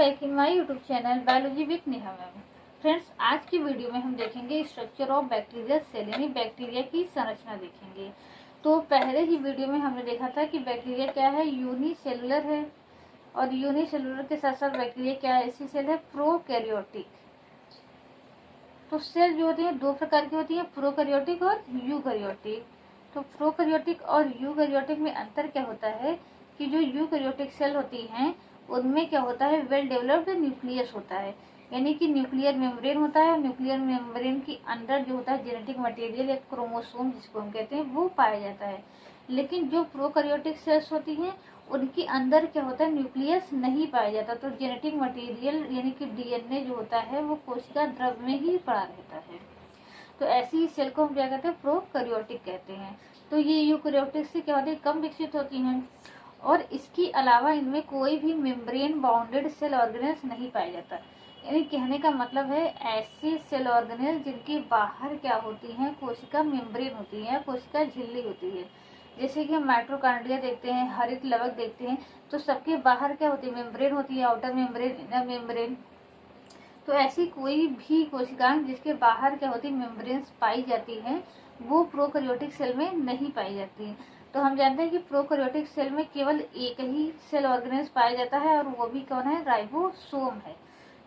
Back in my YouTube channel biology with Neha ma'am. Friends, आज की video में हम देखेंगे स्ट्रक्चर ऑफ बैक्टीरियल सेल, यानी बैक्टीरिया की संरचना देखेंगे। तो पहले ही वीडियो में हमने देखा था कि बैक्टीरिया क्या है, यूनिसेलुलर है, और यूनिसेलुलर के साथ साथ बैक्टीरिया क्या है, ऐसी सेल है प्रोकैरियोटिक। तो सेल जो होती है दो प्रकार की होती है, प्रोकैरियोटिक और यूकैरियोटिक। तो प्रोकैरियोटिक और यूकैरियोटिक में अंतर क्या होता है कि जो यूकैरियोटिक सेल होती हैं उनमें क्या होता है, वेल डेवलप्ड न्यूक्लियस होता है, यानी कि न्यूक्लियर मेम्ब्रेन होता है, और न्यूक्लियर मेम्ब्रेन के अंदर जो होता है जेनेटिक मटेरियल या क्रोमोसोम जिसको हम कहते हैं वो पाया जाता है। लेकिन जो प्रोकैरियोटिक सेल्स होती हैं उनके अंदर क्या होता है, न्यूक्लियस नहीं पाया जाता। तो जेनेटिक मटेरियल यानी कि डीएनए जो होता है वो कोशिका द्रव में ही पड़ा रहता है। तो ऐसी सेल को हम क्या कहते हैं, प्रोकैरियोटिक कहते हैं। तो ये यूकैरियोटिक से क्या होती है, कम विकसित होती हैं, और इसके अलावा इनमें कोई भी मेम्ब्रेन बाउंडेड सेल ऑर्गेनेल्स नहीं पाया जाता। यानी कहने का मतलब है ऐसे सेल ऑर्गेनेल जिनके बाहर क्या होती हैं, कोशिका मेम्ब्रेन होती है, कोशिका झिल्ली होती है। जैसे कि हम माइटोकॉन्ड्रिया देखते हैं, हरित लवक देखते हैं, तो सबके बाहर क्या होती है, मेम्ब्रेन होती है, आउटर मेम्ब्रेन, इनर मेम्ब्रेन। तो ऐसी कोई भी कोशिकाएं जिसके बाहर क्या होती है, मेम्ब्रेन्स पाई जाती हैं, वो प्रोकैरियोटिक सेल में नहीं पाई जाती। तो हम जानते हैं कि प्रोकैरियोटिक सेल में केवल एक ही सेल ऑर्गेनेल्स पाया जाता है, और वो भी कौन है, राइबोसोम है।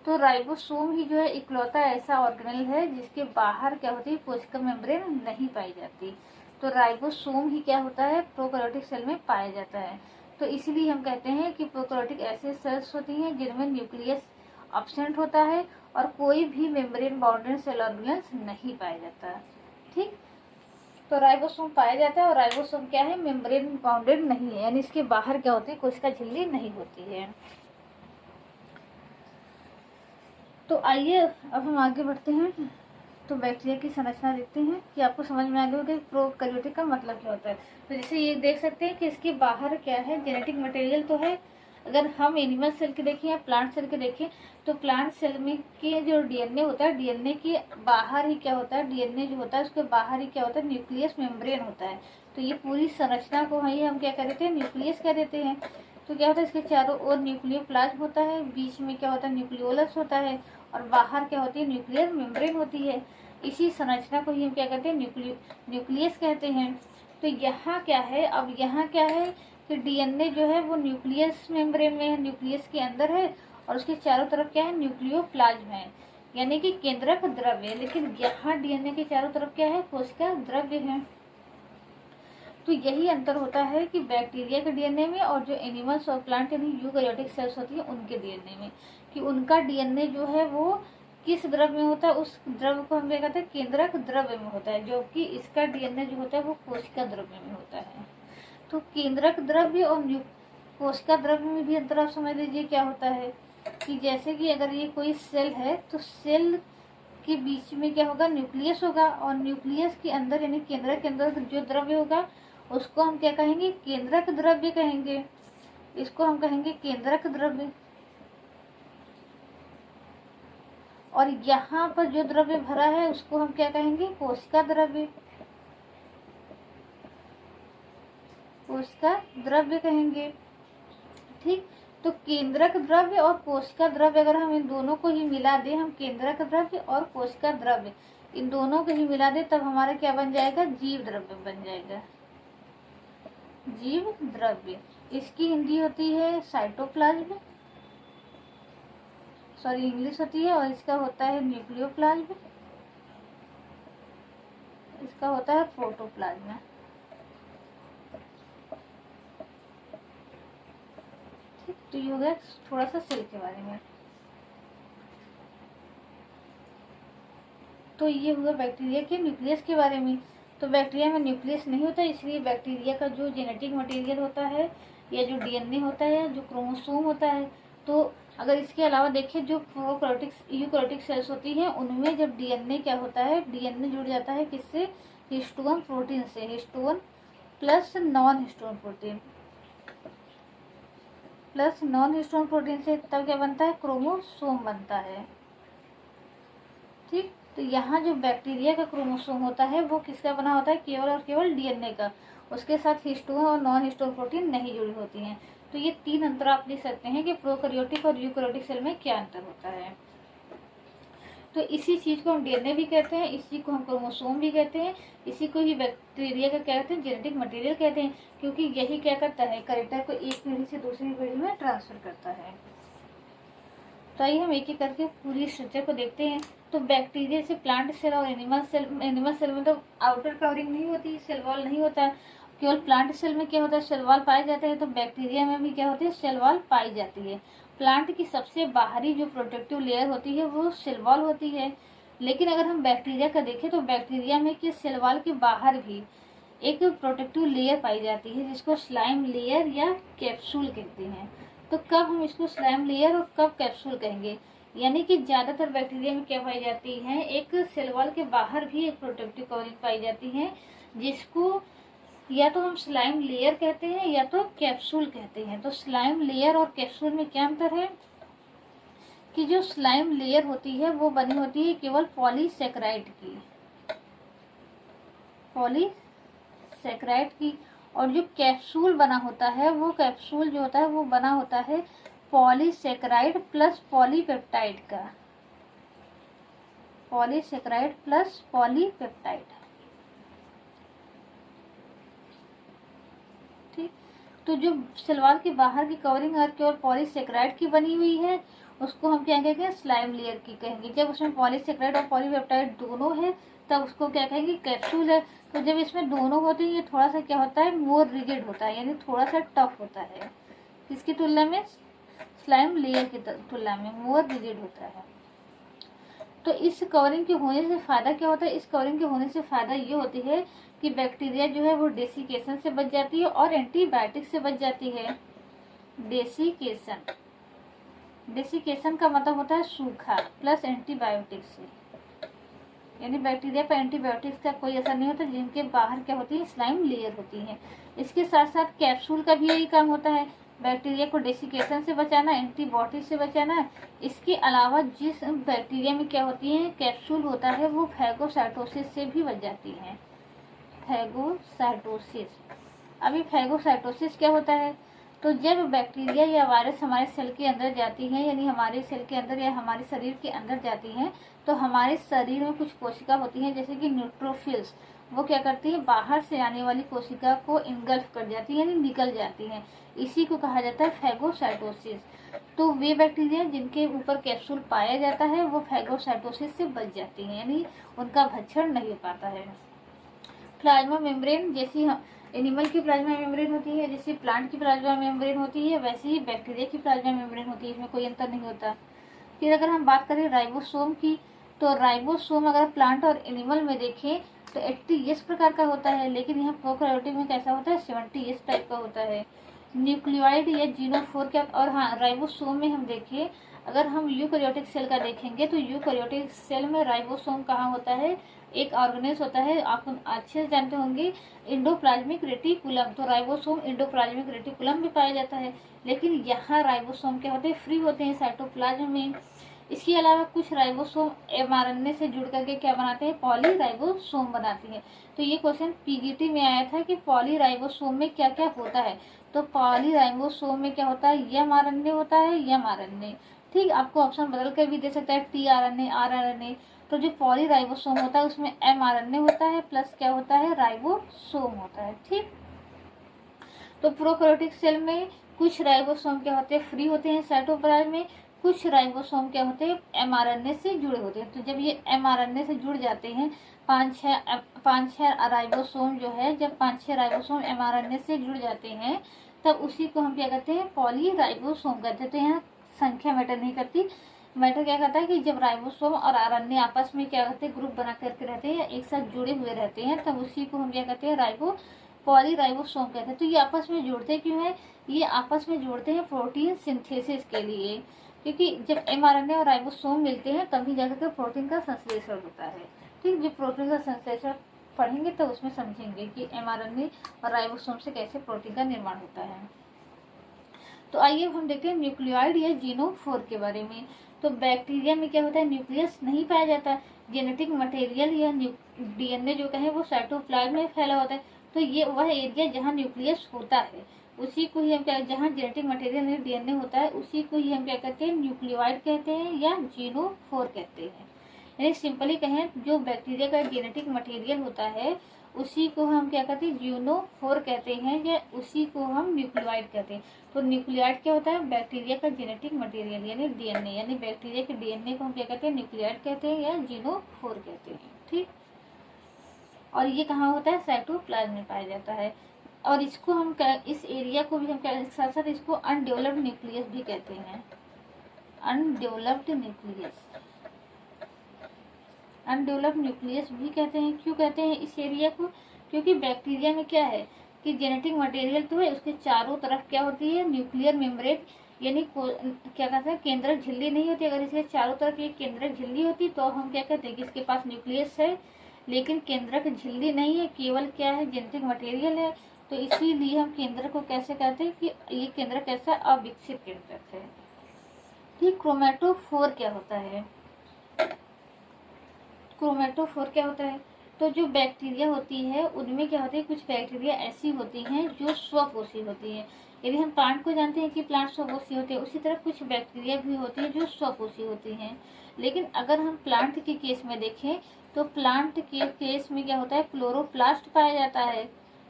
तो राइबोसोम ही जो है इकलौता ऐसा ऑर्गेनेल है जिसके बाहर क्या होती है, कोशिका मेम्ब्रेन नहीं पाई जाती। तो राइबोसोम ही क्या होता है, प्रोकैरियोटिक सेल में पाया जाता है। तो इसीलिए हम कहते हैं कि प्रोकैरियोटिक ऐसे सेल्स होती हैं जिनमें न्यूक्लियस एब्सेंट होता है और कोई भी मेम्ब्रेन बाउंडेड सेल ऑर्गेनेल्स नहीं पाया जाता। ठीक, तो राइबोसोम पाया जाता है, और राइबोसोम क्या है, मेम्ब्रेन बाउंडेड नहीं है, यानी इसके बाहर क्या होती है, कोशिका झिल्ली नहीं होती है। तो आइए अब हम आगे बढ़ते हैं। तो बैक्टीरिया की संरचना देखते हैं कि आपको समझ में आ गया होगा कि प्रोकैरियोटिक का मतलब क्या होता है। तो जैसे ये देख सकते हैं कि इसके बाहर क्या है, जेनेटिक मटेरियल तो है। अगर हम एनिमल सेल के देखें या प्लांट सेल के देखें, तो प्लांट सेल में के जो डीएनए होता है, डीएनए के बाहर ही क्या होता है, डीएनए जो होता है उसके बाहर ही क्या होता है, न्यूक्लियस मेम्ब्रेन होता है। तो ये पूरी संरचना को हम क्या कह देते हैं, न्यूक्लियस कह देते हैं। तो क्या होता है, इसके चारों ओर न्यूक्लियोप्लाज्म होता है, बीच में क्या होता है, न्यूक्लियोलस होता है, और बाहर क्या होती है, न्यूक्लियर मेम्ब्रेन होती है। इसी संरचना को ही हम क्या कहते हैं, न्यूक्लियस कहते हैं। तो यहाँ क्या है, अब यहाँ क्या है कि डीएनए जो है वो न्यूक्लियस मेम्ब्रेन में है, न्यूक्लियस के अंदर है, और उसके चारों तरफ क्या है, न्यूक्लियोप्लाज्म है, यानी कि केंद्रक द्रव्य। लेकिन यहाँ डीएनए के चारों तरफ क्या है, कोशिका द्रव्य है। तो यही अंतर होता है कि बैक्टीरिया के डीएनए में और जो एनिमल्स और प्लांट यानी यूकैरियोटिक सेल्स होती है उनके डीएनए में, कि उनका डीएनए जो है वो किस द्रव्य में होता है, उस द्रव्य को हम क्या कहते हैं, केंद्रक द्रव्य में होता है, जो कि इसका डीएनए जो होता है वो कोशिका द्रव्य में होता है। तो केंद्रक द्रव्य और कोशिका द्रव्य में भी अंतर आप समझ लीजिए क्या होता है, कि जैसे कि अगर ये कोई सेल है तो सेल के बीच में क्या होगा, न्यूक्लियस होगा, और न्यूक्लियस के अंदर यानी केंद्रक के अंदर जो द्रव्य होगा उसको हम क्या कहेंगे, केंद्रक द्रव्य कहेंगे। इसको हम कहेंगे केंद्रक द्रव्य। और यहाँ पर जो द्रव्य भरा है उसको हम क्या कहेंगे, कोशिका द्रव्य, कोशिका द्रव्य कहेंगे। ठीक, तो केंद्रक द्रव्य और कोशिका द्रव्य अगर हम इन दोनों को ही मिला दें, हम केंद्रक द्रव्य और कोशिका द्रव्य इन दोनों को ही मिला दें, तब हमारा क्या बन जाएगा, जीव द्रव्य बन जाएगा, जीव द्रव्य। इसकी हिंदी होती है साइटोप्लाज्म, सॉरी इंग्लिश होती है, और इसका होता है न्यूक्लियोप्लाज्म, इसका होता है प्रोटोप्लाज्म। ठीक, तो ये हो गया थोड़ा सा सेल के बारे में। तो ये हुआ बैक्टीरिया के न्यूक्लियस के बारे में। तो बैक्टीरिया में न्यूक्लियस नहीं होता, इसलिए बैक्टीरिया का जो जेनेटिक मटेरियल होता है या जो डीएनए होता है, जो क्रोमोसोम होता है, तो अगर इसके अलावा देखें जो प्रोकैरियोटिक यूकैरियोटिक सेल्स होती हैं उनमें जब डीएनए क्या होता है, डीएनए जुड़ जाता है किससे, हिस्टोन प्रोटीन से, histone plus non histone protein, plus non histone protein से, तब क्या बनता है, क्रोमोसोम बनता है। ठीक, तो यहाँ जो बैक्टीरिया का क्रोमोसोम होता है वो किसका बना होता है, केवल और केवल डीएनए का, उसके साथ हिस्टोन और नॉन हिस्टोन प्रोटीन नहीं जुड़ी होती हैं। तो ये 3 अंतर आप लिख सकते हैं कि प्रोकैरियोटिक और यूकैरियोटिक सेल में क्या अंतर होता है। तो इसी चीज को हम डीएनए भी कहते हैं, इसी को हम क्रोमोसोम भी कहते हैं, इसी को ही बैक्टीरिया का क्या कहते हैं, जेनेटिक मटेरियल कहते हैं, क्योंकि यही क्या करता है, कैरेक्टर को एक पीढ़ी से दूसरी पीढ़ी में ट्रांसफर करता है। तो आइए हम एक एक करके पूरी स्ट्रक्चर को देखते हैं। तो बैक्टीरिया से प्लांट सेल और एनिमल सेल में तो आउटर कवरिंग नहीं होती, सेल वॉल नहीं होता, केवल प्लांट सेल में क्या होता है, सेल वॉल पाए जाते हैं। तो बैक्टीरिया में भी क्या होती है, सेल वॉल पाई जाती है। प्लांट की सबसे बाहरी जो प्रोटेक्टिव लेयर होती है वो सेल वॉल होती है। लेकिन अगर हम बैक्टीरिया का देखें तो बैक्टीरिया में कि सेल वॉल के बाहर भी एक प्रोटेक्टिव लेयर पाई जाती है, जिसको स्लाइम लेयर या कैप्सूल कहते हैं। तो कब हम इसको स्लाइम लेयर और कब कैप्सूल कहेंगे, यानी कि ज्यादातर बैक्टीरिया में क्या पाई जाती है, एक सेल वॉल के बाहर भी एक प्रोटेक्टिव कवरिंग पाई जाती है, जिसको या तो हम स्लाइम लेयर कहते हैं या तो कैप्सूल कहते हैं। तो स्लाइम लेयर और कैप्सूल में क्या अंतर है कि जो स्लाइम लेयर होती है वो बनी होती है केवल पॉलीसेकेराइड की, और जो कैप्सूल बना होता है वो कैप्सूल जो होता है वो बना होता है पॉलीसेकेराइड प्लस पॉलीपेप्टाइड का, पॉलीसेकेराइड प्लस पॉलीपेप्टाइड। ठीक, तो जो सेल वॉल के बाहर की कवरिंग अगर केवल पॉलीसेकेराइड की बनी हुई है उसको हम क्या कहेंगे, स्लाइम लेयर की कहेंगे। जब उसमें पॉलीसेकेराइड और पॉलीपेप्टाइड दोनों है तब उसको क्या कहेंगे, कैप्सूल है। तो जब इसमें दोनों होते हैं ये थोड़ा सा क्या होता है, मोर रिजिड होता है, यानी थोड़ा सा टफ होता है। किसकी तुलना में, स्लाइम लेयर की तुलना में मोर रिजिड होता है। तो इस कवरिंग के होने से फायदा क्या होता है, इस कवरिंग के होने से फायदा ये होती है कि बैक्टीरिया जो है वो डेसिकेशन से बच जाती है और एंटीबायोटिक से बच जाती है। डेसिकेशन का मतलब होता है सूखा, प्लस एंटीबायोटिक से, यानी बैक्टीरिया पर एंटीबायोटिक्स का कोई असर नहीं होता, जिनके बाहर क्या होती है, स्लाइम लेयर होती है। इसके साथ साथ कैप्सूल का भी यही काम होता है, बैक्टीरिया को डेसिकेशन से बचाना, एंटीबायोटिक से बचाना। इसके अलावा जिस बैक्टीरिया में क्या होती है, कैप्सूल होता है, वो फैगोसाइटोसिस से भी बच जाती है। फैगोसाइटोसिस, अभी फैगोसाइटोसिस क्या होता है, तो जब बैक्टीरिया या वायरस हमारे सेल के अंदर जाती है, यानी हमारे सेल के अंदर या हमारे शरीर के अंदर जाती हैं, तो हमारे शरीर में कुछ कोशिका होती हैं जैसे कि न्यूट्रोफिल्स, वो क्या करती है, बाहर से आने वाली कोशिका को इनगल्फ कर जाती है, यानी निकल जाती हैं। इसी को कहा जाता है फैगोसाइटोसिस। तो वे बैक्टीरिया जिनके ऊपर कैप्सूल पाया जाता है वो फैगोसाइटोसिस से बच जाती हैं, यानी उनका भक्षण नहीं हो पाता है। प्लाज्मा मेम्ब्रेन, जैसी एनिमल की प्लाज्मा मेम्ब्रेन होती है, जैसे प्लांट की प्लाज्मा मेम्ब्रेन होती है, वैसे ही बैक्टीरिया की प्लाज्मा मेम्ब्रेन होती है, इसमें कोई अंतर नहीं होता। फिर अगर हम बात करें राइबोसोम की, तो राइबोसोम अगर प्लांट और एनिमल में देखें तो 80S प्रकार का होता है, लेकिन यहाँ प्रोकैरियोटिक में कैसा होता है, 70S टाइप का होता है। न्यूक्लियोइड या जीनोफोर क्या, और हाँ राइबोसोम में हम देखें, अगर हम यूकैरियोटिक सेल का देखेंगे तो यूकैरियोटिक सेल में राइबोसोम कहाँ होता है, एक ऑर्गेनेल होता है, आप अच्छे से जानते होंगे, इंडोप्लाज्मिक रेटिकुलम। तो राइबोसोम इंडोप्लाज्मिक रेटिकुलम में पाया जाता है, लेकिन यहाँ राइबोसोम क्या होते हैं, फ्री होते हैं साइटोप्लाज्म में। इसके अलावा कुछ राइबोसोम mRNA से जुड़ करके क्या बनाते हैं, पॉलीराइबोसोम बनाती है। तो ये क्वेश्चन पीजीटी में आया था कि पॉलीराइबोसोम में क्या क्या होता है, तो पॉलीराइबोसोम में क्या होता है, mRNA होता है, mRNA। ठीक, आपको ऑप्शन बदल कर भी दे सकता है, tRNA, rRNA। तो जो पॉलीराइबोसोम होता है उसमें mRNA होता है प्लस क्या होता है, राइबोसोम होता है। ठीक, तो प्रोकैरियोटिक सेल में कुछ राइबोसोम क्या होते हैं, फ्री होते हैं साइटोप्लाज्म में, कुछ राइबोसोम क्या होते हैं, mRNA से जुड़े होते हैं। तो जब ये mRNA से जुड़ जाते हैं, पाँच छह राइबोसोम जो है, जब 5-6 राइबोसोम mRNA से जुड़ जाते हैं तब उसी को हम क्या कहते हैं, पॉलीराइबोसोम कहते हैं। तो यहाँ संख्या मैटर नहीं करती, मैटर क्या करता है कि जब राइबोसोम और RNA आपस में क्या करते हैं, ग्रुप बना करके रहते हैं या एक साथ जुड़े हुए रहते हैं, तब उसी को हम क्या कहते हैं, पॉलीराइबोसोम कहते हैं। तो ये आपस में जुड़ते क्यों है, ये आपस में जुड़ते हैं प्रोटीन सिंथेसिस के लिए, क्योंकि जब mRNA और राइबोसोम मिलते हैं तभी जाकर प्रोटीन का संश्लेषण होता है। ठीक, जब प्रोटीन का संश्लेषण पढ़ेंगे तो उसमें समझेंगे कि mRNA और राइबोसोम से कैसे प्रोटीन का निर्माण होता है। तो आइए हम देखते हैं न्यूक्लियोइड या जीनोफोर के बारे में। तो बैक्टीरिया में क्या होता है, न्यूक्लियस नहीं पाया जाता, जेनेटिक मटेरियल या डीएनए जो कहे वो साइटोप्लाज्म में फैला होता है। तो ये वह एरिया जहाँ न्यूक्लियस होता है, उसी को ही हम क्या, जहाँ जेनेटिक मटेरियल डीएनए होता है उसी को ही हम क्या कहते हैं, न्यूक्लियोइड कहते हैं या जीनोफोर कहते हैं। यानी सिंपली कहें, जो बैक्टीरिया का जेनेटिक मटेरियल होता है उसी को हम क्या कहते हैं, जीनोफोर कहते हैं, या उसी को हम न्यूक्लियोइड कहते हैं। तो न्यूक्लियोइड क्या होता है, बैक्टीरिया का जेनेटिक मटेरियल यानी डीएनए, यानी बैक्टीरिया के डीएनए को हम क्या कहते हैं, न्यूक्लियोइड कहते हैं या जीनोफोर कहते हैं। ठीक, और ये कहाँ होता है, साइटोप्लाज्म में पाया जाता है। और इसको हम क्या, इस एरिया को भी हम क्या, साथ साथ इसको अनडेवलप्ड न्यूक्लियस भी कहते हैं। अनडेवलप्ड न्यूक्लियस, अनडेवलप्ड न्यूक्लियस भी कहते हैं। क्यों कहते हैं इस एरिया को, क्योंकि बैक्टीरिया में क्या है कि जेनेटिक मटेरियल तो है, उसके चारों तरफ क्या होती है, न्यूक्लियर मेम्ब्रेन यानी क्या कहते हैं, केंद्रक झिल्ली नहीं होती। अगर इसके चारों तरफ ये केंद्रक झिल्ली होती तो हम क्या कहते हैं कि इसके पास न्यूक्लियस है, लेकिन केंद्रक झिल्ली नहीं है, केवल क्या है, जेनेटिक मटेरियल है। तो इसीलिए हम केंद्रक को कैसे कहते हैं कि ये केंद्रक कैसा, अविकसित केंद्रक है। ठीक, क्रोमैटोफोर क्या होता है, क्रोमैटोफोर क्या होता है, तो जो बैक्टीरिया होती है उनमें क्या होती है, कुछ बैक्टीरिया ऐसी होती हैं जो स्वपोषी होती हैं। यदि हम प्लांट को जानते हैं कि प्लांट स्वपोषी होते हैं, उसी तरह कुछ बैक्टीरिया भी होती हैं जो स्वपोषी होती हैं। लेकिन अगर हम प्लांट के केस में देखें तो प्लांट के केस में क्या होता है, क्लोरोप्लास्ट पाया जाता है।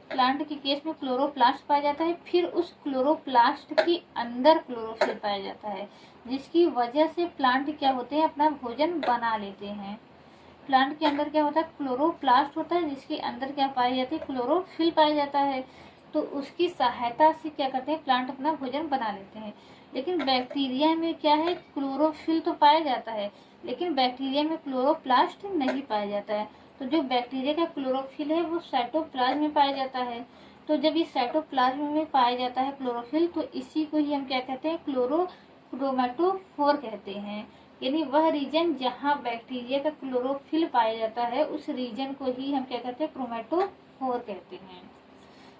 प्लांट के केस में क्लोरोप्लास्ट पाया जाता है, फिर उस क्लोरोप्लास्ट के अंदर क्लोरोफिल पाया जाता है, जिसकी वजह से प्लांट क्या होते हैं, अपना भोजन बना लेते हैं। प्लांट के अंदर क्या होता है, क्लोरोप्लास्ट होता है, जिसके अंदर क्या पाया जाता है, क्लोरोफिल पाया जाता है। तो उसकी सहायता से क्या करते हैं, प्लांट अपना भोजन बना लेते हैं। लेकिन बैक्टीरिया में क्या है, क्लोरोफिल तो पाया जाता है, लेकिन बैक्टीरिया में क्लोरोप्लास्ट नहीं पाया जाता है। तो जो बैक्टीरिया का क्लोरोफिल है वो साइटोप्लाज्म में पाया जाता है। तो जब ये साइटोप्लाज्म में पाया जाता है क्लोरोफिल, तो इसी को ही हम क्या कहते हैं, क्रोमैटोफोर कहते हैं। यानी वह रीजन जहाँ बैक्टीरिया का क्लोरोफिल पाया जाता है उस रीजन को ही हम क्या कहते हैं, क्रोमैटोफोर कहते हैं।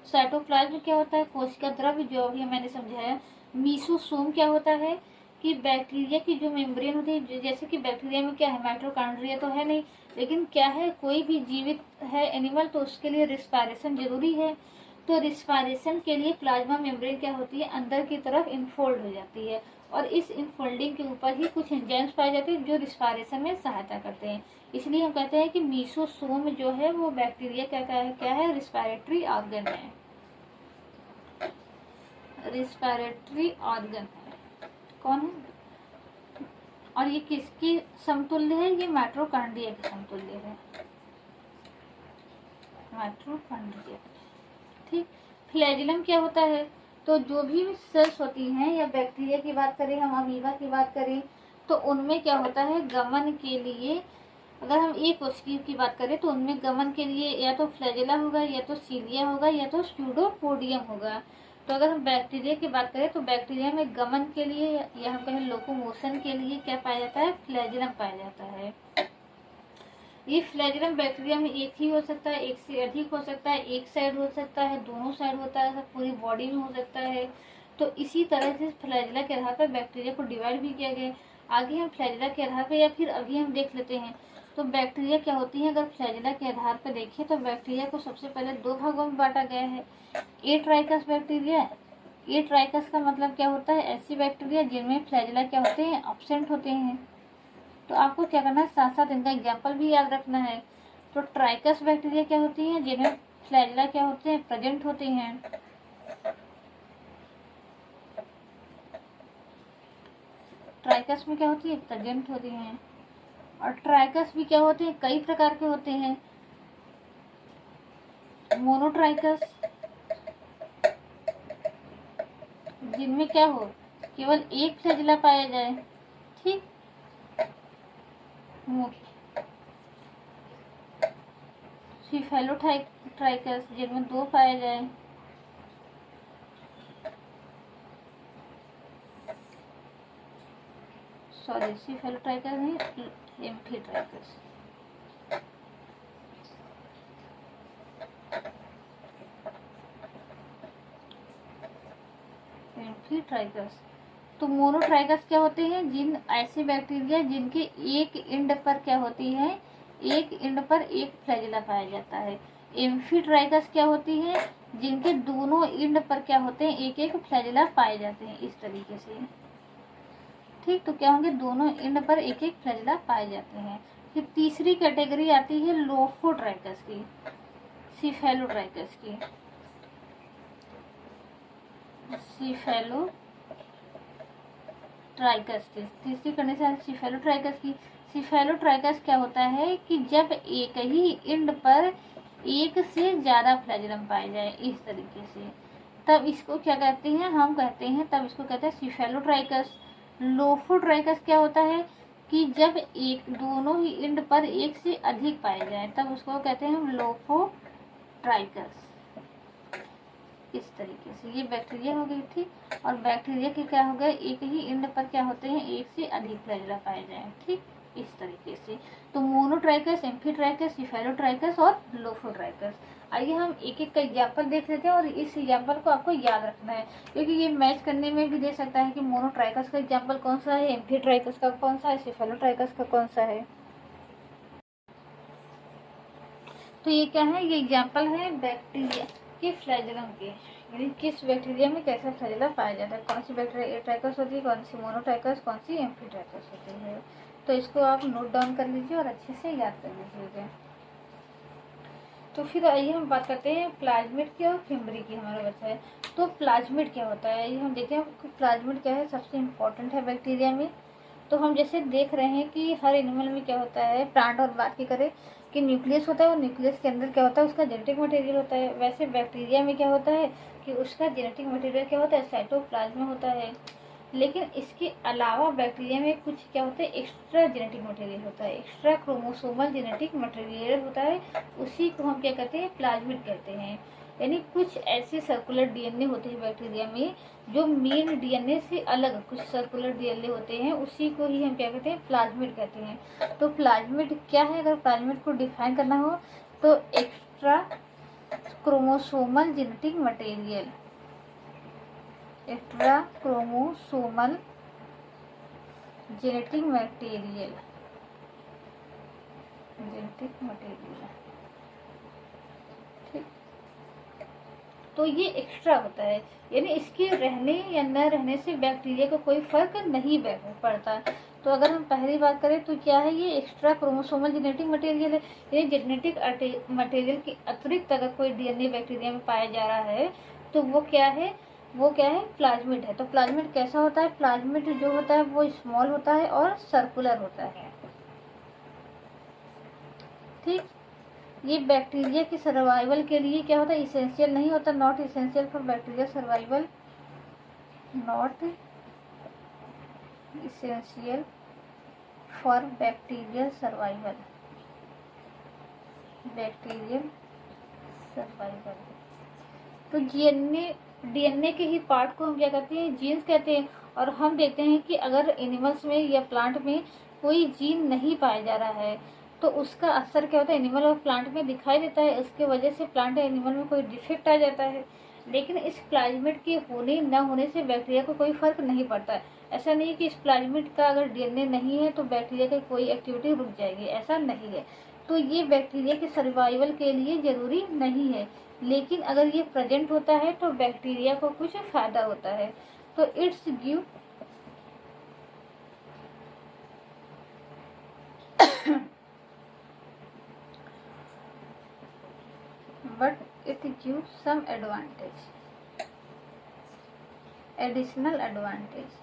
साइटोप्लाज्म क्या होता है, कोशिका द्रव्य, जो अभी मैंने समझाया। मीसोसोम क्या होता है कि बैक्टीरिया की जो मेम्ब्रेन होती है, जैसे कि बैक्टीरिया में क्या है, माइटोकॉन्ड्रिया तो है नहीं, लेकिन क्या है, कोई भी जीवित है एनिमल तो उसके लिए रिस्पायरेशन जरूरी है। तो रिस्पायरेशन के लिए प्लाज्मा मेम्ब्रेन क्या होती है, अंदर की तरफ इनफोल्ड हो जाती है, और इस इनफोल्डिंग के ऊपर ही कुछ एंजाइम्स पाए जाते हैं जो रिस्पायरेशन में सहायता करते हैं। इसलिए हम कहते हैं कि मीसोसोम जो है वो बैक्टीरिया क्या है, रिस्पायरेटरी ऑर्गन है, रिस्पायरेटरी ऑर्गन है। कौन है, और ये किसकी समतुल्य है, ये माइटोकॉन्ड्रिया के समतुल्य है, माइटोकॉन्ड्रिया। ठीक, फ्लैजिलम क्या होता है, तो जो भी सेल्स होती हैं, या बैक्टीरिया की बात करें, हम अमीबा की बात करें, तो उनमें क्या होता है, गमन के लिए, अगर हम एक कोशिका की बात करें तो उनमें गमन के लिए या तो फ्लैजिला होगा, या तो सीलिया होगा, या तो स्यूडोपोडियम होगा। तो अगर हम बैक्टीरिया की बात करें तो बैक्टीरिया में गमन के लिए या हम कहें लोकोमोशन के लिए क्या पाया जाता है, फ्लैजिलम पाया जाता है। ये फ्लैजिलम बैक्टीरिया में एक ही हो सकता है, एक से अधिक हो सकता है, एक साइड हो सकता है, दोनों साइड होता है, पूरी बॉडी में हो सकता है। तो इसी तरह से फ्लैजिला के आधार पर बैक्टीरिया को डिवाइड भी किया गया। आगे हम फ्लैजिला के आधार पर, या फिर अभी हम देख लेते हैं तो बैक्टीरिया क्या होती है। अगर फ्लैजिला के आधार पर देखें तो बैक्टीरिया को सबसे पहले दो भागों में बांटा गया है। ए ट्राइकस बैक्टीरिया, ए ट्राइकस का मतलब क्या होता है, ऐसी बैक्टीरिया जिनमें फ्लैजिला क्या होते हैं, एब्सेंट होते हैं। तो आपको क्या करना है, साथ साथ इनका एग्जाम्पल भी याद रखना है। तो ट्राइकस बैक्टीरिया क्या होती है, जिनमें फ्लैजिला क्या होते हैं, प्रेजेंट होते हैं। ट्राइकस में क्या होती है, प्रेजेंट होती हैं। और ट्राइकस भी क्या होते हैं, कई प्रकार के होते हैं। मोनोट्राइकस, जिनमें क्या हो, केवल एक फ्लैजिला पाया जाए। ठीक, सिफेलोट्राइकस, जिनमें दो पाया जाए। सॉरी, सिफेलोट्राइकस नहीं, एम्फीट्राइकस। एम्फीट्राइकस। तो मोनोट्राइकस क्या होते हैं, जिन ऐसे बैक्टीरिया जिनके एक एंड पर क्या होती है, एक एंड पर एक फ्लैजिला पाया जाता है। एम्फीट्राइकस क्या होती है, जिनके दोनों एंड पर क्या होते हैं, एक एक फ्लैजिला पाए जाते हैं इस तरीके से। ठीक, तो क्या होंगे, दोनों एंड पर एक एक फ्लैजिला पाए जाते हैं। फिर तीसरी कैटेगरी आती है लोफोट्राइकस की, सिफेलोट्राइकस की। सिफेलोट्राइकस की तीसरी कंडीशन सिफेलोट्राइकस की। सिफेलोट्राइकस क्या होता है कि जब एक ही एंड पर एक से ज्यादा फ्लैजिलम पाए जाए इस तरीके से, तब इसको क्या कहते हैं, हम कहते हैं, तब इसको कहते हैं सिफेलोट्राइकस। लोफोट्राइकस क्या होता है कि जब एक दोनों ही एंड पर एक से अधिक पाए जाए, तब उसको कहते हैं हम लोफोट्राइकस। इस तरीके से ये बैक्टीरिया हो गई थी। और बैक्टीरिया के क्या हो गए, एक ही एंड पर क्या होते हैं, एक से अधिक फ्लैजिला पाए जाए। ठीक, इस तरीके से। तो मोनोट्राइकस, एम्फीट्राइकस, सिफेलोट्राइकस और लोफोट्राइकस। आइए हम एक एक का एग्जाम्पल देख लेते हैं और इस एग्जाम्पल को आपको याद रखना है, क्योंकि ये मैच करने में भी दे सकता है कि मोनोट्राइकस का एग्जाम्पल कौन सा है, एम्फीट्राइकस का कौन सा है, सिफेलोट्राइकस का कौन सा है। तो ये क्या है, ये एग्जाम्पल है बैक्टीरिया के फ्लैजिलम के, यानी किस बैक्टीरिया में कैसा फ्लैजिला पाया जाता है, कौन सी बैक्टीरिया एट्राइकस होती है, कौन सी मोनोट्राइकस, कौन सी एम्फीट्राइकस होती है। तो इसको आप नोट डाउन कर लीजिए और अच्छे से याद कर लीजिएगा। तो फिर आइए हम बात करते हैं प्लाज्मिड की और फिम्बरी की, हमारा बच्चा है। तो प्लाज्मिड क्या होता है, ये हम देखें प्लाज्मिड क्या है, सबसे इम्पोर्टेंट है बैक्टीरिया में। तो हम जैसे देख रहे हैं कि हर एनिमल में क्या होता है, प्लांट और बात की करें कि न्यूक्लियस होता है, और न्यूक्लियस के अंदर क्या होता है, उसका जेनेटिक मटेरियल होता है। वैसे बैक्टीरिया में क्या होता है कि उसका जेनेटिक मटेरियल क्या होता है, साइटोप्लाज्म होता है। लेकिन इसके अलावा बैक्टीरिया में कुछ क्या होता है, एक्स्ट्रा जेनेटिक मटेरियल होता है, एक्स्ट्रा क्रोमोसोमल जेनेटिक मटेरियल होता है। उसी को हम क्या कहते हैं, प्लाज्मिड कहते हैं। यानी कुछ ऐसे सर्कुलर डीएनए होते हैं बैक्टीरिया में जो मेन डीएनए से अलग कुछ सर्कुलर डीएनए होते हैं, उसी को ही हम क्या कहते हैं, प्लाज्मिड कहते हैं। तो प्लाज्मिड क्या है, अगर प्लाज्मिड को डिफाइन करना हो तो extra chromosomal genetic material, extra chromosomal genetic material, genetic material. ठीक, तो ये एक्स्ट्रा होता है, यानी इसके रहने या न रहने से बैक्टीरिया को कोई फर्क नहीं पड़ता। तो अगर हम पहली बात करें तो क्या है, ये एक्स्ट्रा क्रोमोसोमल जेनेटिक मटेरियल है। ये जेनेटिक मटेरियल के अतिरिक्त अगर कोई डीएनए बैक्टीरिया में पाया जा रहा है तो वो क्या है, प्लाज्मिड है। तो प्लाज्मिड कैसा होता है, प्लाज्मिड जो होता है वो स्मॉल होता है और सर्कुलर होता है। ठीक, ये बैक्टीरिया की सर्वाइवल के लिए क्या होता है, इसेंशियल नहीं होता, not essential for bacteria survival, not essential for bacterial survival, bacterial survival. तो डीएनए के ही पार्ट को हम क्या कहते हैं, जीन्स कहते हैं। और हम देखते हैं कि अगर एनिमल्स में या प्लांट में कोई जीन नहीं पाया जा रहा है तो उसका असर क्या होता है, एनिमल और प्लांट में दिखाई देता है। उसके वजह से प्लांट या एनिमल में कोई डिफेक्ट आ जाता है। लेकिन इस प्लाज्मिड के होने न होने से बैक्टीरिया को कोई फर्क नहीं पड़ता है। ऐसा नहीं है कि इस प्लाज्मिड का अगर डीएनए नहीं है तो बैक्टीरिया की कोई एक्टिविटी रुक जाएगी, ऐसा नहीं है। तो ये बैक्टीरिया के सर्वाइवल के लिए जरूरी नहीं है, लेकिन अगर ये प्रेजेंट होता है तो बैक्टीरिया को कुछ फायदा होता है। तो it's give but it gives some advantage, additional advantage।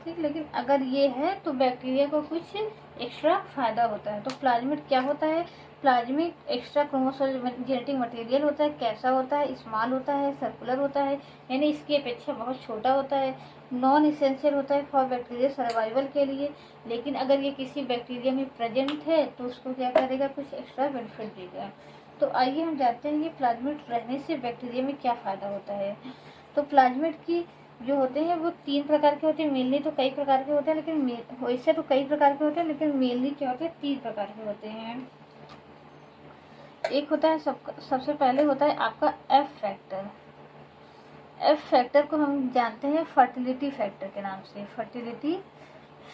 ठीक, लेकिन अगर ये है तो बैक्टीरिया को कुछ एक्स्ट्रा फायदा होता है। तो प्लाज्मिड क्या होता है, plasmid extra chromosomal genetic material होता है। कैसा होता है, स्मॉल होता है, सर्कुलर होता है, यानी इसकी अपेक्षा बहुत छोटा होता है। नॉन इसेंशियल होता है फॉर बैक्टीरिया सर्वाइवल के लिए। लेकिन अगर ये किसी बैक्टीरिया में प्रेजेंट है तो उसको क्या करेगा, कुछ एक्स्ट्रा बेनिफिट देगा। तो आइए हम जानते हैं कि प्लाज्मिड रहने से बैक्टीरिया में क्या फ़ायदा होता है। तो प्लाज्मिड की जो होते हैं वो 3 प्रकार के होते हैं। मेनली तो कई प्रकार के होते हैं, लेकिन वैसे तो कई प्रकार के होते हैं, लेकिन मेनली क्या होते हैं, 3 प्रकार के होते हैं। एक होता है सबसे पहले होता है आपका एफ फैक्टर। एफ फैक्टर को हम जानते हैं फर्टिलिटी फैक्टर के नाम से, फर्टिलिटी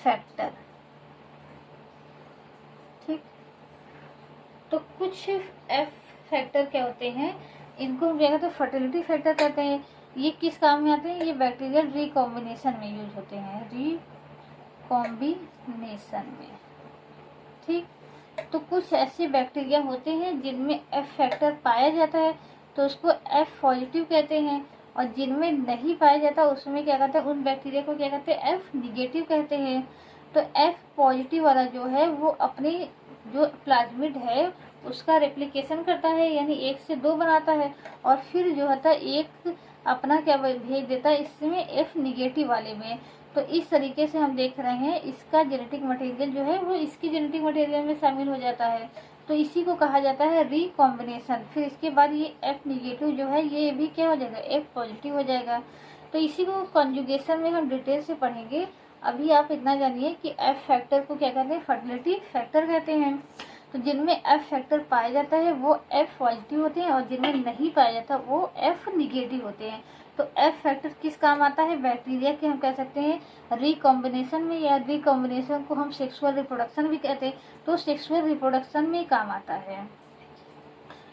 फैक्टर। तो कुछ एफ फैक्टर क्या होते हैं, इनको हम क्या कहते हैं, फर्टिलिटी फैक्टर कहते हैं। ये किस काम में आते हैं, ये बैक्टीरियल रिकॉम्बिनेशन में यूज होते हैं, रिकॉम्बिनेशन में। ठीक, तो कुछ ऐसे बैक्टीरिया होते हैं जिनमें एफ फैक्टर पाया जाता है तो उसको एफ पॉजिटिव कहते हैं, और जिनमें नहीं पाया जाता उसमें क्या कहते हैं, उन बैक्टीरिया को क्या कहते हैं, एफ निगेटिव कहते हैं। तो एफ पॉजिटिव वाला जो है वो अपनी जो प्लाज्मिड है उसका रेप्लिकेशन करता है, यानी 1 से 2 बनाता है, और फिर जो होता है एक अपना क्या भेज देता है इसमें एफ निगेटिव वाले में। तो इस तरीके से हम देख रहे हैं इसका जेनेटिक मटेरियल जो है वो इसकी जेनेटिक मटेरियल में शामिल हो जाता है, तो इसी को कहा जाता है रिकॉम्बिनेशन। फिर इसके बाद ये एफ निगेटिव जो है ये भी क्या हो जाएगा, एफ पॉजिटिव हो जाएगा। तो इसी को कॉन्जुगेशन में हम डिटेल से पढ़ेंगे। अभी आप इतना जानिए कि एफ फैक्टर को क्या कहते हैं, फर्टिलिटी फैक्टर कहते हैं। तो जिनमें एफ फैक्टर पाया जाता है वो एफ पॉजिटिव होते हैं, और जिनमें नहीं पाया जाता वो एफ निगेटिव होते हैं। तो एफ फैक्टर किस काम आता है, बैक्टीरिया के हम कह सकते हैं रिकॉम्बिनेशन में, या रिकॉम्बिनेशन को हम सेक्सुअल रिप्रोडक्शन भी कहते हैं, तो सेक्सुअल रिप्रोडक्शन में काम आता है।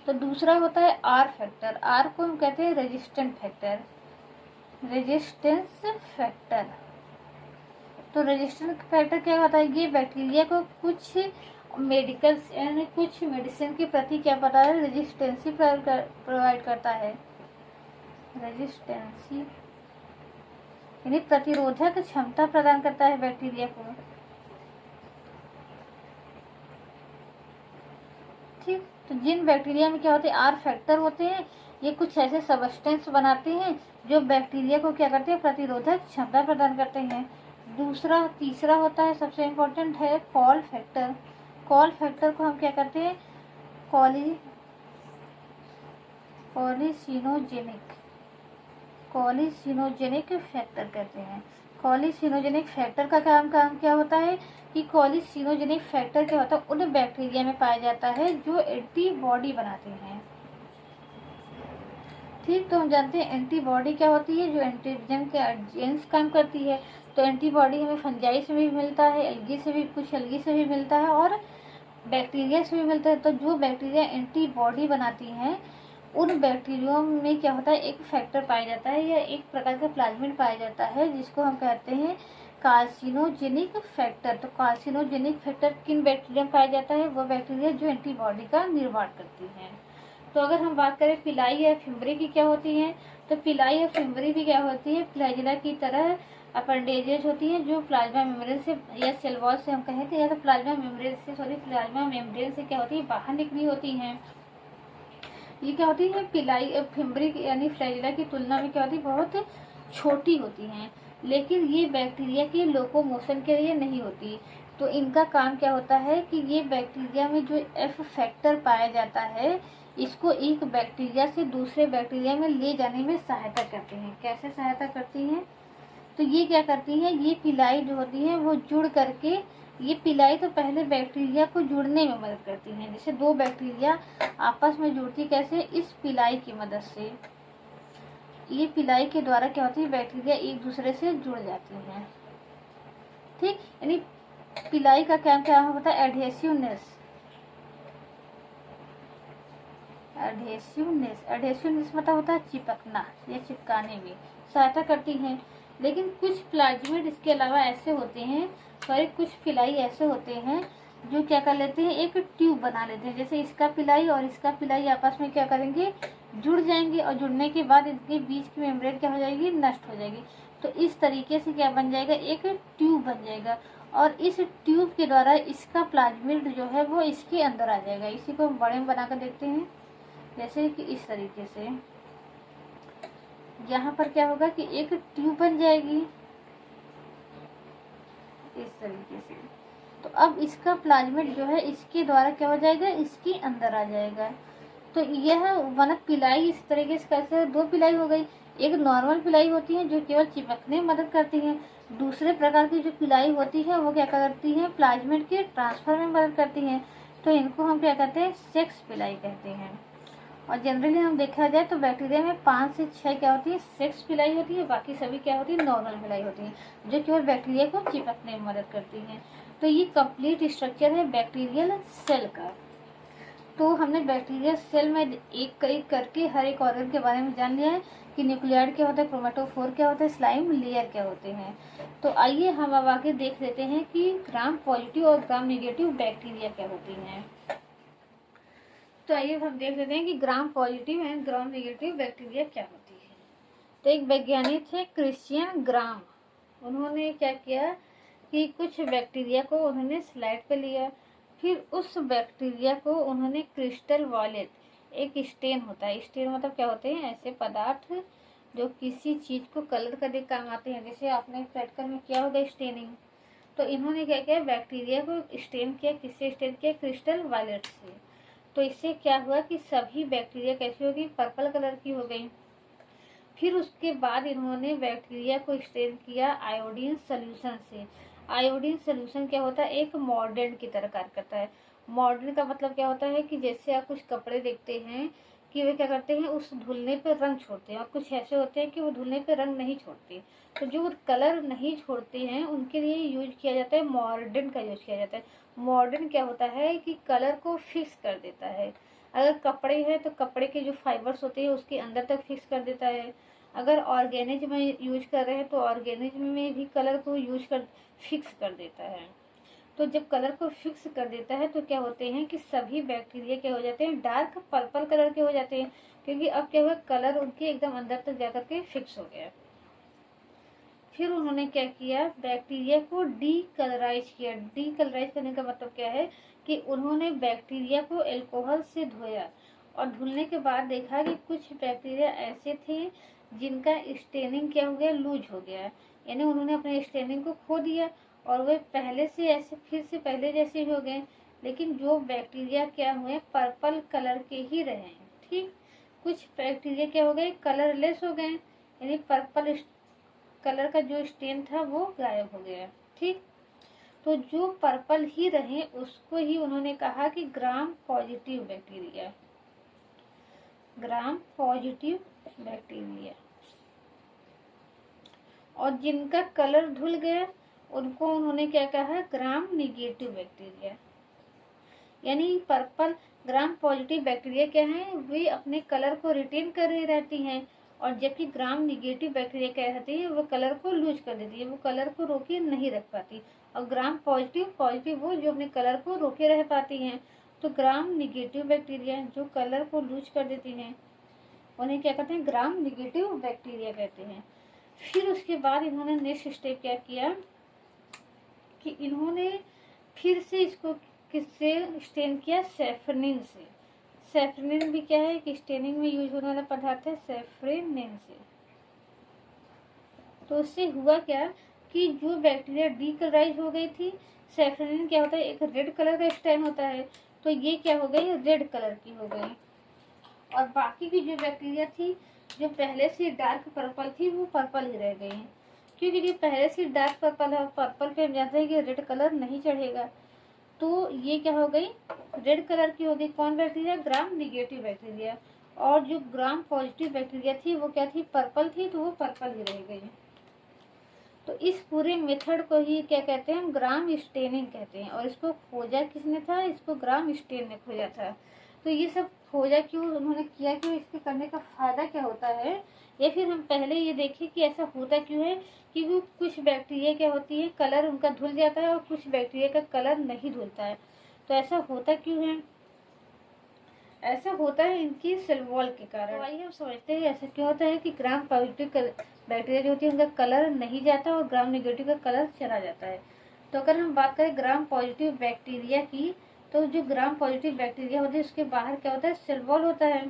तो दूसरा होता है आर फैक्टर, आर को हम कहते हैं रेजिस्टेंट फैक्टर, रेजिस्टेंस फैक्टर। तो रेजिस्टेंट फैक्टर क्या होता है, ये बैक्टीरिया को कुछ मेडिकल यानी कुछ मेडिसिन के प्रति क्या पता है, रेजिस्टेंसी प्रोवाइड करता है, रेजिस्टेंसी यानी प्रतिरोधक क्षमता प्रदान करता है बैक्टीरिया को। ठीक, तो जिन बैक्टीरिया में क्या होते हैं, आर फैक्टर होते हैं, ये कुछ ऐसे सबस्टेंस बनाते हैं जो बैक्टीरिया को क्या करते हैं, प्रतिरोधक क्षमता प्रदान करते हैं। तीसरा होता है, सबसे इम्पोर्टेंट है कॉल फैक्टर। कॉल फैक्टर को हम क्या करते हैं, कॉलिसिनोजेनिक फैक्टर कहते हैं। कॉलिसिनोजेनिक फैक्टर का काम क्या होता है कि कॉलिसिनोजेनिक फैक्टर क्या होता है, उन बैक्टीरिया में पाया जाता है जो एंटीबॉडी बनाते हैं। ठीक, तो हम जानते हैं एंटीबॉडी क्या होती है, जो एंटीजन के एजेंट्स काम करती है। तो एंटीबॉडी हमें फंजाई से भी मिलता है, एल्गी से भी मिलता है, और बैक्टीरिया से भी मिलता है। तो जो बैक्टीरिया एंटीबॉडी बनाती हैं उन बैक्टीरिया में क्या होता है, एक फैक्टर पाया जाता है या एक प्रकार का प्लाज्मिड पाया जाता है जिसको हम कहते हैं कार्सिनोजेनिक फैक्टर। तो कार्सिनोजेनिक फैक्टर किन बैक्टीरिया में पाया जाता है, वो बैक्टीरिया जो एंटीबॉडी का निर्माण करती हैं। तो अगर हम बात करें पिलाई या फिम्बरी की क्या होती हैं, तो पिलाई या फिम्बरी भी क्या होती है, फ्लैजिला की तरह अपेंडेजेज होती हैं जो प्लाज्मा मेम्ब्रेन से या सेल वॉल से हम कहें तो, या तो प्लाज्मा मेम्ब्रेन से क्या होती है, बाहर निकली होती हैं। ये क्या होती है, पिलाई फिम्बरी यानी फ्लैजिला की तुलना में क्या होती है, बहुत छोटी होती हैं, लेकिन ये बैक्टीरिया के लोकोमोशन के लिए नहीं होती। तो इनका काम क्या होता है कि ये बैक्टीरिया में जो एफ फैक्टर पाया जाता है इसको एक बैक्टीरिया से दूसरे बैक्टीरिया में ले जाने में सहायता करते हैं। कैसे सहायता करती हैं, तो ये क्या करती हैं, ये पिलाई जो होती है वो जुड़ करके, ये पिलाई तो पहले बैक्टीरिया को जुड़ने में मदद करती हैं। जैसे दो बैक्टीरिया आपस में जुड़ती कैसे, इस पिलाई की मदद से। ये पिलाई के द्वारा क्या होती है, बैक्टीरिया एक दूसरे से जुड़ जाती हैं। ठीक, यानी पिलाई का काम क्या होता है, एडहेसिवनेस मतलब होता है चिपकना या चिपकाने में सहायता करती हैं। लेकिन कुछ प्लाज्मिड इसके अलावा ऐसे होते हैं, कुछ पिलाई ऐसे होते हैं जो क्या कर लेते हैं, एक ट्यूब बना लेते हैं। जैसे इसका पिलाई और इसका पिलाई आपस में क्या करेंगे, जुड़ जाएंगे, और जुड़ने के बाद इनके बीच की मेम्ब्रेन क्या हो जाएगी, नष्ट हो जाएगी। तो इस तरीके से क्या बन जाएगा, एक ट्यूब बन जाएगा, और इस ट्यूब के द्वारा इसका प्लाज्मिड जो है वो इसके अंदर आ जाएगा। इसी को हम बड़े में बनाकर देखते हैं, जैसे कि इस तरीके से यहाँ पर क्या होगा कि एक ट्यूब बन जाएगी इस तरीके से। तो अब इसका प्लाज्मिड जो है इसके द्वारा क्या हो जाएगा, इसके अंदर आ जाएगा। तो यह वन पिलाई इस तरीके से कैसे, दो पिलाई हो गई। एक नॉर्मल पिलाई होती है जो केवल चिपकने में मदद करती है, दूसरे प्रकार की जो पिलाई होती है वो क्या करती है, प्लाज्मिड के ट्रांसफर में मदद करती है। तो इनको हम क्या कहते हैं, सेक्स पिलाई कहते हैं। और जनरली हम देखा जाए तो बैक्टीरिया में 5 से 6 क्या होती है, सेक्स पिलाई होती है, बाकी सभी क्या होती है, नॉर्मल पिलाई होती है जो केवल बैक्टीरिया को चिपकने में मदद करती हैं। तो ये कंप्लीट स्ट्रक्चर है बैक्टीरियल सेल का। तो हमने बैक्टीरिया सेल में एक एक करके हर एक ऑर्गन के बारे में जान लिया है कि न्यूक्लियाइड क्या होता है, क्रोमेटोफोर क्या होता है, स्लाइम लेयर क्या होते हैं। तो आइए हम अब आगे देख लेते हैं कि ग्राम पॉजिटिव और ग्राम नेगेटिव बैक्टीरिया क्या होती हैं। तो आइए हम देख लेते हैं कि gram positive and gram negative bacteria क्या होती है। तो एक वैज्ञानिक थे क्रिश्चियन ग्राम, उन्होंने क्या किया कि कुछ बैक्टीरिया को उन्होंने स्लाइड पे लिया, फिर उस बैक्टीरिया को उन्होंने क्रिस्टल वायलेट, एक स्टेन होता है, स्टेन मतलब क्या होते हैं, ऐसे पदार्थ जो किसी चीज को कलर करने के काम आते हैं, जैसे आपने प्रैक्टिकल में किया होगा स्टेनिंग। तो इन्होंने क्या किया, बैक्टीरिया को स्टेन किया, किससे स्टेन किया, क्रिस्टल वायलेट से। तो इससे क्या हुआ कि सभी बैक्टीरिया कैसी हो गई, पर्पल कलर की हो गई। फिर उसके बाद इन्होंने बैक्टीरिया को स्टेन किया आयोडीन सोल्यूशन से। आयोडीन सोल्यूशन क्या होता है, एक मॉर्डेंट की तरह कार्य करता है। मॉर्डेंट का मतलब क्या होता है कि जैसे आप कुछ कपड़े देखते हैं कि वे क्या करते हैं, उस धुलने पे रंग छोड़ते हैं, और कुछ ऐसे होते हैं कि वो धुलने पे रंग नहीं छोड़ते। तो जो कलर नहीं छोड़ते हैं उनके लिए यूज किया जाता है, मॉर्डेंट का यूज किया जाता है। मॉर्डेंट क्या होता है कि कलर को फिक्स कर देता है। अगर कपड़े हैं तो कपड़े के जो फाइबर्स होते हैं उसके अंदर तक फिक्स कर देता है। अगर ऑर्गेनिज्म में यूज कर रहे हैं तो ऑर्गेनिज्म में भी कलर को यूज कर फिक्स कर देता है। तो जब कलर को फिक्स कर देता है तो क्या होते हैं कि सभी बैक्टीरिया क्या हो जाते हैं, डार्क पर्पल कलर के हो जाते हैं, क्योंकि अब क्या हुआ, कलर उनके एकदम अंदर तक जाकर के फिक्स हो गया। फिर उन्होंने क्या किया, बैक्टीरिया को डीकलराइज किया। डीकलराइज करने का मतलब क्या है कि उन्होंने बैक्टीरिया को अल्कोहल से धोया, और धुलने के बाद देखा कि कुछ बैक्टीरिया ऐसे थे जिनका स्टेनिंग क्या हो गया, लूज हो गया, यानी उन्होंने अपने स्टेनिंग को खो दिया और वे पहले से ऐसे फिर से पहले जैसे हो गए। लेकिन जो बैक्टीरिया क्या हुए, पर्पल कलर के ही रहे। ठीक, कुछ बैक्टीरिया क्या हो गए, कलरलेस हो गए, यानी पर्पल कलर का जो स्टेन था वो गायब हो गया। ठीक, तो जो पर्पल ही रहे उसको ही उन्होंने कहा कि gram positive bacteria, gram positive bacteria. और जिनका कलर धुल गया उनको उन्होंने क्या कहा, ग्राम निगेटिव बैक्टीरिया। यानी पर्पल ग्राम पॉजिटिव बैक्टीरिया क्या है, वे अपने कलर को रिटेन कर रही रहती हैं, और जबकि ग्राम निगेटिव बैक्टीरिया क्या रहती है, वो कलर को लूज कर देती है, वो कलर को रोके नहीं रख पाती। और ग्राम पॉजिटिव पॉजिटिव वो जो अपने कलर को रोके रह पाती हैं। तो ग्राम निगेटिव बैक्टीरिया जो कलर को लूज कर देती हैं उन्हें क्या कहते हैं, ग्राम निगेटिव बैक्टीरिया कहते हैं। फिर उसके बाद इन्होंने नेक्स्ट स्टेप क्या किया कि इन्होंने फिर से इसको किससे स्टेन किया, सैफरनिन से। सैफरनिन भी क्या है कि स्टेनिंग में यूज होने वाला पदार्थ है, सैफरनिन से। तो उससे हुआ क्या कि जो बैक्टीरिया डीकलराइज हो गई थी, सैफरनिन क्या होता है, एक रेड कलर का स्टेन होता है, तो ये क्या हो गई, रेड कलर की हो गई। और बाकी की जो बैक्टीरिया थी जो पहले से डार्क पर्पल थी वो पर्पल ही रह गई, क्योंकि जो पहले से डार्क पर्पल है, पर्पल पे हम जानते हैं कि रेड कलर नहीं चढ़ेगा। तो ये क्या हो गई, रेड कलर की हो गई। कौन बैक्टीरिया, ग्राम निगेटिव बैक्टीरिया। और जो ग्राम पॉजिटिव बैक्टीरिया थी वो क्या थी, पर्पल थी, तो वो पर्पल ही रह गई। तो इस पूरे मेथड को ही क्या कहते हैं, हम ग्राम स्टेनिंग कहते हैं। और इसको खोजा किसने था, इसको ग्राम स्टेन ने खोजा था। तो ये सब खोजा क्यों, उन्होंने किया क्यों, इसके करने का फायदा क्या होता है, या फिर हम पहले ये देखें कि ऐसा होता क्यों है। क्योंकि कुछ बैक्टीरिया क्या होती है, कलर उनका धुल जाता है और कुछ बैक्टीरिया का कलर नहीं धुलता है। तो ऐसा होता क्यों है, ऐसा होता है इनकी सेल वॉल के कारण। तो आइए हम समझते हैं ऐसा क्यों होता है कि ग्राम पॉजिटिव बैक्टीरिया जो होती है उनका कलर नहीं जाता और ग्राम नेगेटिव का कलर चला जाता है। तो अगर हम बात करें ग्राम पॉजिटिव बैक्टीरिया की, तो जो ग्राम पॉजिटिव बैक्टीरिया होती है उसके बाहर क्या होता है, सेल वॉल होता है।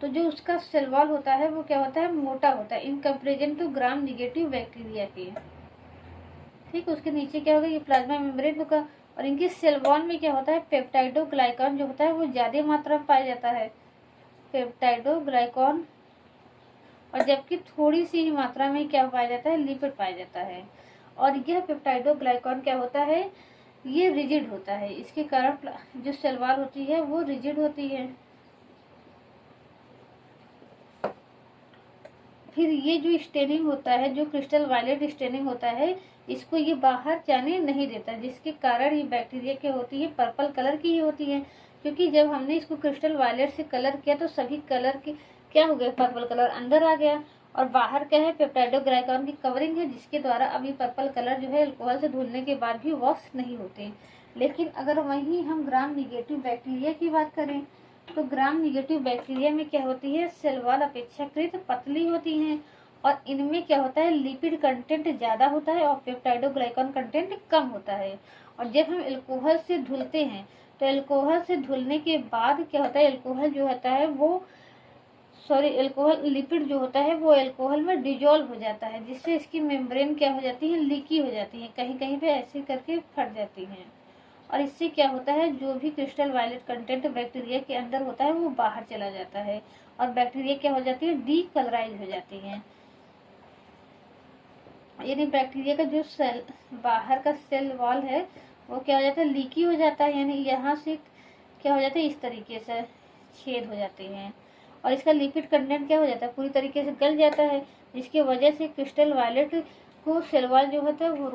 तो जो उसका सेल वॉल होता है वो क्या होता है, मोटा होता है, in comparison to gram negative bacteria के। ठीक, उसके नीचे क्या होगा, ये प्लाज्मा मेम्ब्रेन होगा। और इनकी सेल वॉल में क्या होता है, पेप्टाइडोग्लाइकॉन जो होता है वो ज्यादा मात्रा में पाया जाता है, पेप्टाइडोग्लाइकॉन। और जबकि थोड़ी सी ही मात्रा में क्या पाया जाता है, लिपिड पाया जाता है। और यह पेप्टाइडोग्लाइकॉन क्या होता है, ये रिजिड होता है, इसके कारण जो सेल वॉल होती है वो रिजिड होती है। फिर ये जो स्टेनिंग होता है, जो क्रिस्टल वायलेट स्टेनिंग होता है, इसको ये बाहर जाने नहीं देता, जिसके कारण ये बैक्टीरिया क्या होती है, पर्पल कलर की ही होती है। क्योंकि जब हमने इसको क्रिस्टल वायलेट से कलर किया तो सभी कलर के क्या हो गए, पर्पल कलर अंदर आ गया, और बाहर क्या है, पेप्टाइडोग्लाइकान की कवरिंग है, जिसके द्वारा अब ये पर्पल कलर जो है अल्कोहल से धुलने के बाद भी वॉश नहीं होते। लेकिन अगर वहीं हम ग्राम निगेटिव बैक्टीरिया की बात करें तो ग्राम निगेटिव बैक्टीरिया में क्या होती है, सेल वॉल अपेक्षाकृत पतली होती हैं, और इनमें क्या होता है, लिपिड कंटेंट ज़्यादा होता है और पेप्टाइडोग्लाइकान कंटेंट कम होता है। और जब हम अल्कोहल से धुलते हैं तो अल्कोहल से धुलने के बाद क्या होता है, अल्कोहल जो होता है वो अल्कोहल लिपिड जो होता है वो अल्कोहल में डिजोल्व हो जाता है, जिससे इसकी मेम्ब्रेन क्या हो जाती है, लीकी हो जाती है, कहीं कहीं पे ऐसे करके फट जाती हैं। और इससे क्या होता है, जो भी क्रिस्टल वायलेट कंटेंट बैक्टीरिया के अंदर होता है वो बाहर चला जाता है, और बैक्टीरिया क्या हो जाती है, डीकलराइज हो जाती है। यानी बैक्टीरिया का जो सेल बाहर का सेल वॉल है वो क्या हो जाता है, लीकी हो जाता है, यानी यहाँ से क्या हो जाता है, इस तरीके से छेद हो जाते हैं, और इसका लिपिड कंटेंट क्या हो जाता है, पूरी तरीके से गल जाता है, जिसकी वजह से क्रिस्टल वायलेट को सेल वॉल जो होता है वो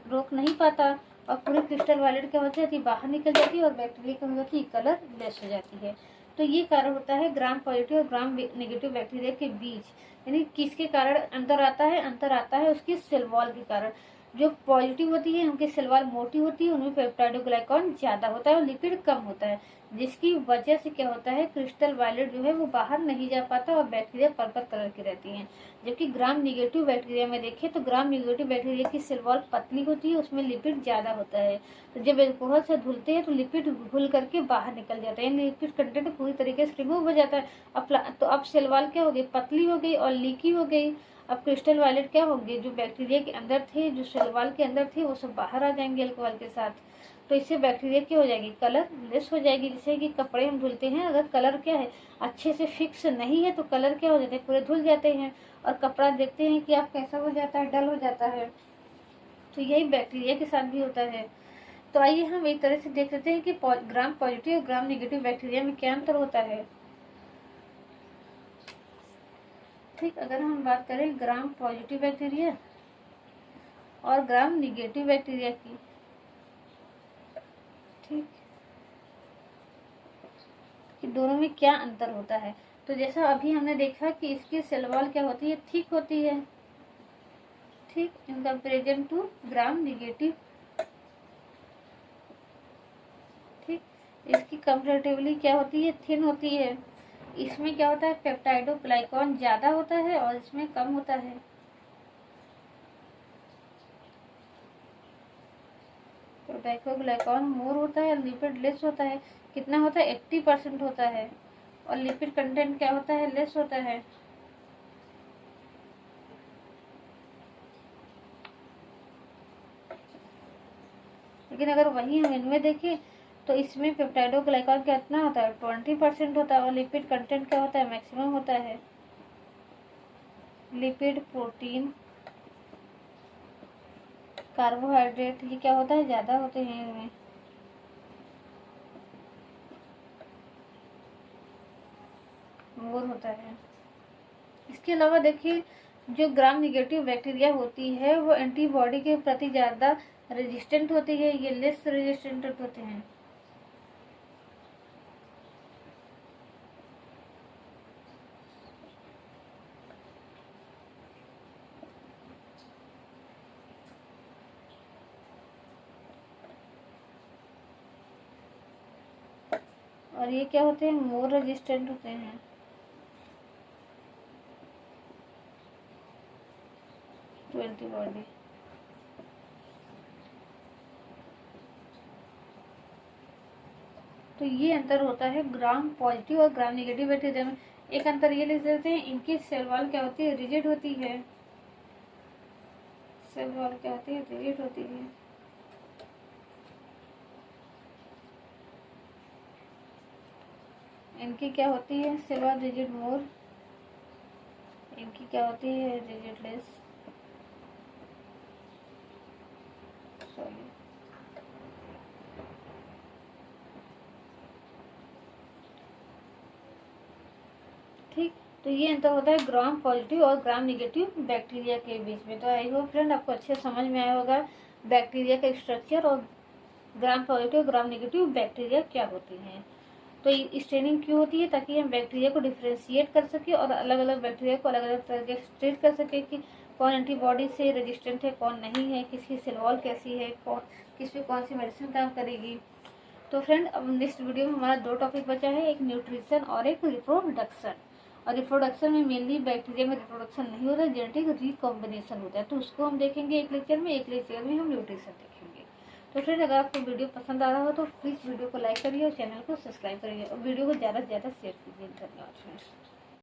रोक नहीं पाता, और पूरी क्रिस्टल वायलेट क्या होती है, बाहर निकल जाती है, और बैक्टीरिया क्या हो जाती है, कलर लेस हो जाती है। तो ये कारण होता है ग्राम पॉजिटिव और ग्राम नेगेटिव बैक्टीरिया के बीच, यानी किसके कारण अंतर आता है, अंतर आता है उसकी सेल वॉल के कारण। जो पॉजिटिव होती है उनकी सेल वॉल मोटी होती है, उनमें पेप्टाइडोग्लाइकान ज्यादा होता है और लिपिड कम होता है, जिसकी वजह से क्या होता है, क्रिस्टल वायलेट जो है वो बाहर नहीं जा पाता और बैक्टीरिया पर्पल कलर की रहती हैं। जबकि ग्राम निगेटिव बैक्टीरिया में देखें तो ग्राम निगेटिव बैक्टीरिया की सेल वॉल पतली होती है, उसमें लिपिड ज्यादा होता है, तो जब अल्कोहल से धुलते हैं तो लिपिड घुल करके बाहर निकल जाता है, लिपिड कंटेंट पूरी तरीके से रिमूव हो जाता है। तो अब सेल वॉल क्या हो गई, पतली हो गई और लीकी हो गई। अब क्रिस्टल वायलेट क्या होंगे, जो बैक्टीरिया के अंदर थे, जो सेल वॉल के अंदर थे, वो सब बाहर आ जाएंगे अल्कोहल के साथ। तो इससे बैक्टीरिया क्या हो जाएगी, कलर लेस हो जाएगी। जैसे कि कपड़े हम धुलते हैं, अगर कलर क्या है अच्छे से फिक्स नहीं है तो कलर क्या हो जाते हैं, पूरे धुल जाते हैं, और कपड़ा देखते हैं कि आप कैसा हो जाता है, डल हो जाता है। तो यही बैक्टीरिया के साथ भी होता है। तो आइए हम एक तरह से देख लेते हैं कि ग्राम पॉजिटिव और ग्राम निगेटिव बैक्टीरिया में क्या अंतर होता है। ठीक, अगर हम बात करें ग्राम पॉजिटिव बैक्टीरिया और ग्राम निगेटिव बैक्टीरिया की, ठीक, कि दोनों में क्या अंतर होता है। तो जैसा अभी हमने देखा कि इसकी सेल वॉल क्या होती है, थिक होती है, ठीक, in comparison to gram negative, ठीक, इसकी कंपेरेटिवली क्या होती है, थिन होती है। इसमें क्या होता है, पेप्टाइडोग्लाइकान ज्यादा होता है और इसमें कम होता है। पेप्टाइडोग्लाइकान मोर होता है, लिपिड लेस होता है। कितना होता है, 80% होता है, और लिपिड कंटेंट क्या होता है, लेस होता है। लेकिन अगर वही हम इनमें देखें तो इसमें पेप्टाइडोग्लाइकान कितना होता है, 20% होता है, और लिपिड कंटेंट क्या होता है, मैक्सिमम होता है। लिपिड, प्रोटीन, कार्बोहाइड्रेट, ये क्या होता है, ज्यादा होते हैं इनमें। मोर होता है। इसके अलावा देखिए, जो ग्राम निगेटिव बैक्टीरिया होती है वो एंटीबॉडी के प्रति ज्यादा रेजिस्टेंट होती है, ये लेस रेजिस्टेंट होते हैं। और ये क्या होते हैं, मोर रेजिस्टेंट होते हैं। To antibody. तो ये अंतर होता है ग्राम पॉजिटिव और ग्राम निगेटिव बैक्टीरिया में। एक अंतर ये लिख देते हैं, इनकी सेल वॉल क्या होती है, रिजिड होती है। सेल वॉल क्या होती है, रिजिड होती है। इनकी क्या होती है, सेल वॉल रिजिड मोर, इनकी क्या होती है, रिजिड लेस। सॉरी, ठीक। तो ये अंतर होता है ग्राम पॉजिटिव और ग्राम निगेटिव बैक्टीरिया के बीच में। तो आई होप फ्रेंड आपको अच्छे समझ में आया होगा बैक्टीरिया का स्ट्रक्चर और gram positive gram negative bacteria क्या होती हैं। तो स्टेनिंग क्यों होती है, ताकि हम बैक्टीरिया को डिफ्रेंशिएट कर सके और अलग अलग बैक्टीरिया को अलग अलग तरह से ट्रीट कर सके कि कौन एंटीबॉडी से रेजिस्टेंट है, कौन नहीं है, किसकी सेल वॉल कैसी है, किस पे कौन सी मेडिसिन काम करेगी। तो फ्रेंड अब नेक्स्ट वीडियो में हमारा 2 टॉपिक बचा है, एक न्यूट्रिशन और एक रिप्रोडक्शन। और रिप्रोडक्शन में मेनली बैक्टीरिया में रिप्रोडक्शन नहीं होता है, जेनेटिक रिकॉम्बिनेशन होता है। तो उसको हम देखेंगे एक लेक्चर में, एक लेक्चर में हम न्यूट्रिशन देखेंगे। तो फ्रेंड अगर आपको वीडियो पसंद आ रहा हो तो प्लीज़ वीडियो को लाइक करिए और चैनल को सब्सक्राइब करिए और वीडियो को ज़्यादा से ज़्यादा शेयर कीजिए। धन्यवाद फ्रेंड्स।